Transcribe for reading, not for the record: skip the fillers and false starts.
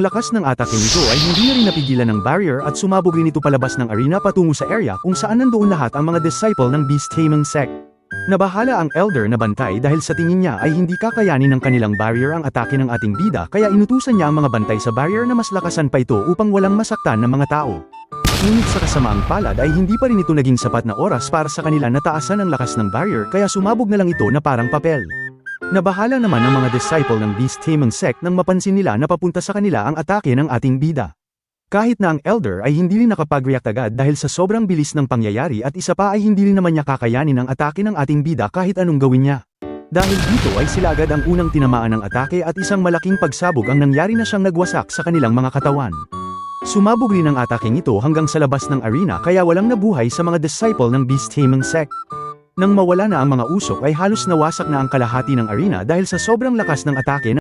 Ang lakas ng atake nito ay hindi na rin napigilan ng barrier at sumabog rin ito palabas ng arena patungo sa area kung saan nandoon lahat ang mga disciple ng Beast Taming Sect. Nabahala ang Elder na bantay dahil sa tingin niya ay hindi kakayanin ng kanilang barrier ang atake ng ating bida kaya inutusan niya ang mga bantay sa barrier na mas lakasan pa ito upang walang masaktan ng mga tao. Ngunit sa kasamaang palad ay hindi pa rin ito naging sapat na oras para sa kanila na taasan ang lakas ng barrier kaya sumabog na lang ito na parang papel. Nabahala naman ang mga disciple ng Beast Taming Sect nang mapansin nila na papunta sa kanila ang atake ng ating bida. Kahit na ang Elder ay hindi rin nakapag-react agad dahil sa sobrang bilis ng pangyayari at isa pa ay hindi rin naman niya kakayanin ang atake ng ating bida kahit anong gawin niya. Dahil dito ay sila agad ang unang tinamaan ng atake at isang malaking pagsabog ang nangyari na siyang nagwasak sa kanilang mga katawan. Sumabog rin ang ataking ito hanggang sa labas ng arena kaya walang nabuhay sa mga disciple ng Beast Taming Sect. Nang mawala na ang mga usok ay halos nawasak na ang kalahati ng arena dahil sa sobrang lakas ng atake